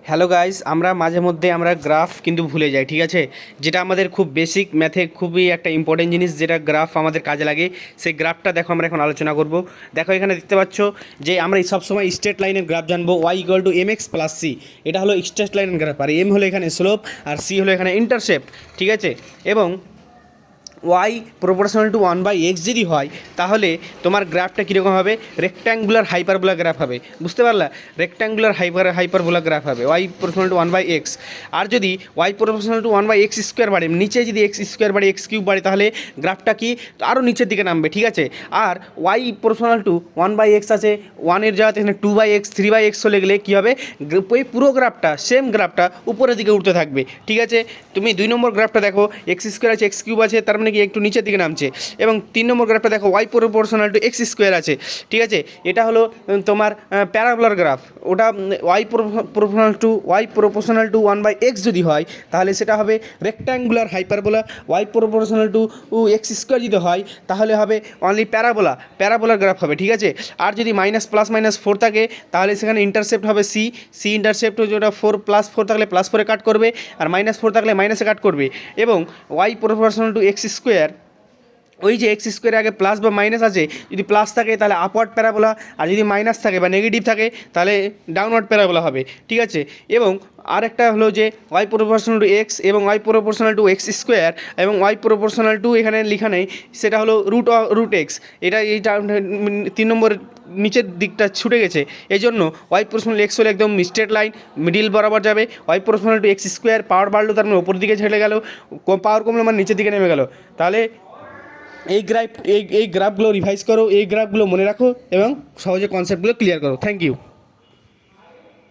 Hello guys, আমরা মাঝে মধ্যে আমরা গ্রাফ কিন্তু ভুলে যাই, ঠিক আছে? যেটা আমাদের খুব বেসিক ম্যাথে খুবই একটা ইম্পর্টেন্ট জিনিস, যেটা গ্রাফ আমাদের কাজে লাগে। সেই গ্রাফটা দেখো আমরা এখন আলোচনা করব। দেখো এখানে দেখতে পাচ্ছ যে আমরা সবসময় স্ট্রেট লাইনের গ্রাফ জানবো, y equal to m x plus c. এটা হলো স্ট্রেট লাইনের গ্রাফ, আর এম হলো এখানে স্লোপ, আর সি হলো এখানে ইন্টারসেপ্ট, ঠিক আছে? এবং ওয়াই প্রপোর্শনাল টু 1/x যদি হয়, তাহলে তোমার গ্রাফটা কীরকম হবে? রেক্ট্যাঙ্গুলার হাইপারবোলা গ্রাফ হবে, বুঝতে পারলা? রেক্ট্যাঙ্গুলার হাইপারবোলা গ্রাফ হবে ওয়াই প্রপোর্শনাল টু 1/x। আর যদি y proportional to 1/x square বাড়ে, নিচে যদি এক্স স্কোয়ার বাড়ে, এক্স কিউব বাড়ে, তাহলে গ্রাফটা কি আরও নিচের দিকে নামবে, ঠিক আছে? আর ওয়াই প্রপোর্শনাল টু 1/x আছে, 1-এর জায়গাতে এখানে 2/x 3/x চলে গেলে কী হবে? ওই পুরো গ্রাফটা, সেম গ্রাফটা উপরের দিকে উঠতে থাকবে, ঠিক আছে? তুমি 2 নম্বর গ্রাফটা দেখো, এক্স স্কোয়ার আছে, এক্স কিউব আছে, তার মানে কি একটু নিচের দিকে নামছে। এবং 3 নম্বর গ্রাফটা দেখো, y proportional to x square আছে, ঠিক আছে? এটা হলো তোমার প্যারাবোলার গ্রাফ। ওটা ওয়াই প্রপোর্শনাল টু 1/x যদি হয়, তাহলে সেটা হবে rectangular hyperbola. Y proportional to x square যদি হয়, তাহলে হবে অনলি প্যারাবোলার গ্রাফ হবে, ঠিক আছে? আর যদি +-4 থাকে, তাহলে সেখানে ইন্টারসেপ্ট হবে সি ইন্টারসেপ্ট, যেটা 4+4 থাকলে +4-এ কাট করবে, আর -4 থাকলে মাইনাসে কাট করবে। এবং y proportional to x square, ওই যে এক্স স্কোয়ারে আগে প্লাস বা মাইনাস আছে, যদি প্লাস থাকে তাহলে আপওয়ার্ড প্যারাবোলা, আর যদি মাইনাস থাকে বা নেগেটিভ থাকে তাহলে ডাউনওয়ার্ড প্যারাবোলা হবে, ঠিক আছে? এবং আরেকটা হলো যে ওয়াই প্রপোর্শনাল টু এক্স এবং y proportional to x square এবং ওয়াই প্রপোর্শনাল টু এখানে লেখা নেই, সেটা হলো রুট এক্স। এইটা 3 নম্বরের নিচের দিকটা ছুটে গেছে, এই জন্য ওয়াই প্রপোর্শনাল এক্স হলে একদম স্ট্রেট লাইন মিডিল বরাবর যাবে। Y proportional to x square, power বাড়লো তার মানে ওপর দিকে ছেড়ে গেল, পাওয়ার কমলো মানে নিচের দিকে নেমে গেল। তাহলে এই গ্রাফগুলো রিভাইজ করো, এই গ্রাফগুলো মনে রাখো এবং সহজে কনসেপ্টগুলো ক্লিয়ার করো। Thank you.